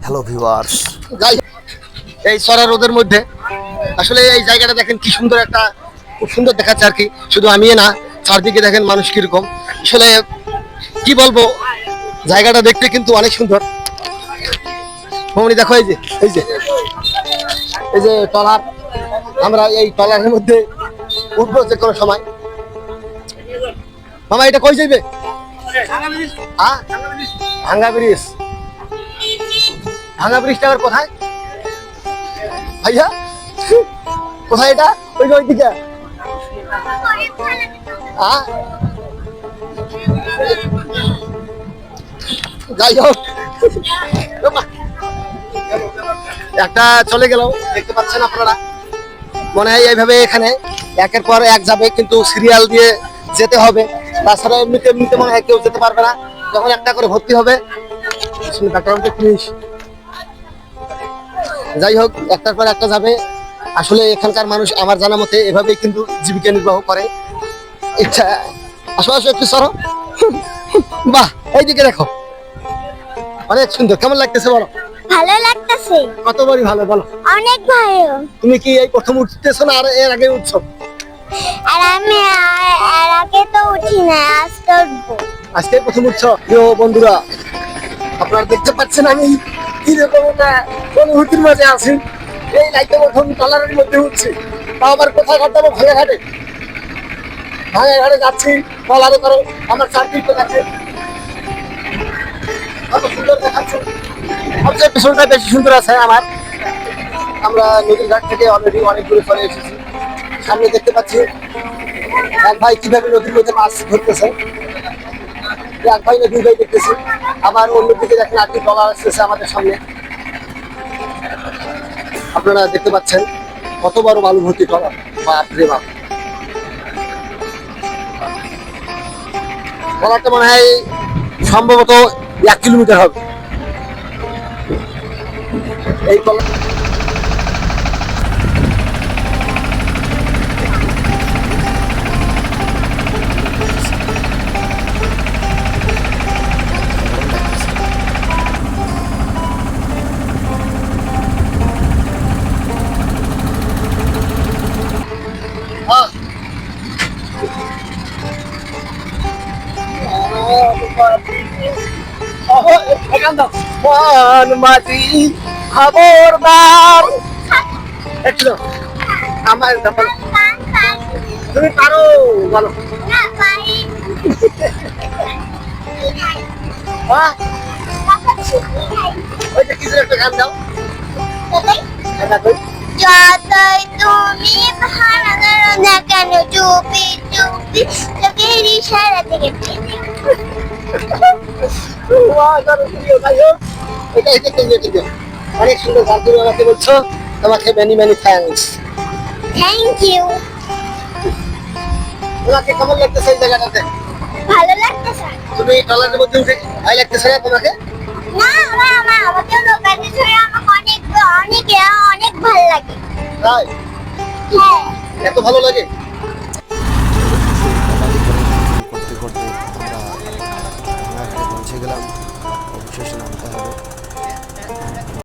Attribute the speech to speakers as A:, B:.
A: Hello viewers,
B: যাই এই সরা রোদের মধ্যে আসলে এই জায়গাটা দেখেন কি সুন্দর, একটা খুব সুন্দর দেখাচ্ছে আর কি। শুধু আমি না, চারদিকে দেখেন মানুষ কিরকম, আসলে কি বলবো, জায়গাটা দেখতে কিন্তু অনেক সুন্দর। দেখো এই যে এই যে এই যে ট্রলার, আমরা এই ট্রলারের মধ্যে উঠবো যে কোনো সময়। মামা এটা কই যাইবে? ভাঙ্গা ব্রিজ। ভাঙ্গা ব্রিজটা আবার কোথায় ভাইয়া? কোথায় এটা? ওই যে ওইদিকে। যাই হোক, একটা চলে গেল, দেখতে পাচ্ছেন আপনারা। মনে হয় এইভাবে এখানে একের পর এক যাবে, কিন্তু সিরিয়াল দিয়ে যেতে হবে, তাছাড়া এমনিতে এমনিতে মনে হয় কেউ যেতে পারবে না। যখন একটা করে ভর্তি হবে, যাই হোক, একটার পর একটা যাবে। আসলে এখানকার মানুষ আমার জানা মতে এভাবেই কিন্তু জীবিকা নির্বাহ করে। ইচ্ছা আসো আসো একটু সরো। বাহ, এইদিকে দেখো, অনেক সুন্দর। কেমন লাগতেছে বলো?
C: ভালো লাগতেছে।
B: কতবারই ভালো বলো?
C: অনেক ভালো।
B: তুমি কি এই প্রথম উঠতেছো না আর এর আগে উঠছো?
C: আর আমি এর আগে তো উঠি না, আজকে উঠবো।
B: আজকে প্রথম উঠছো? প্রিয় বন্ধুরা, আপনারা দেখতে পাচ্ছেন আমি কিরকম একটা অনুভূতির মাঝে আছি। এই লাইটে প্রথম ট্রলারের মধ্যে উঠছি, তাও আবার কোথায় ঘাট যাবো? ভাঙা ঘাটে। ভাঙা ঘাটে যাচ্ছি ট্রলারে করে। আমার চারদিকে দেখে কত সুন্দর দেখাচ্ছে। সবচেয়ে পিছনটা বেশি সুন্দর আছে আমার। আমরা নদীর ঘাট থেকে অলরেডি অনেক দূরে চলে এসেছি। সামনে দেখতে পাচ্ছি এক ভাই কিভাবে নদীর মধ্যে মাছ ধরতেছে। এক ভাই না দুই ভাই দেখতেছি। আবার অন্যদিকে দেখেন আটটি ট্রলার আসতেছে আমাদের সামনে। আপনারা দেখতে পাচ্ছেন কত বড় বালু ভর্তি ট্রলার। বাপ রে বাপ, ট্রলারটা মনে হয় সম্ভবত 1 কিলোমিটার হবে এই ট্রলার। মাঝি খবরদার, একটু আমার তুমি পারো বলো।
C: না পারি।
B: ওই যে কিছু একটা গান দাও।
C: যতই তুমি ভাড়া করো না কেন, চুপি চুপি চোখের ইশারা থেকে
B: অনেক সুন্দর গান তুমি আমাকে বলছো, তোমাকে many many thanks.
C: Thank you.
B: তোমাকে কেমন লাগতেছে এই জায়গাটাতে?
C: ভালো লাগতেছে।
B: তুমি ট্রলারের মধ্যে উঠে ভাই লাগতেছে না তোমাকে?
C: না, আমাকে লোকালে ছড়ে আমাকে অনেক অনেক অনেক ভালো লাগে।
B: তাই?
C: হ্যাঁ,
B: এত ভালো লাগে?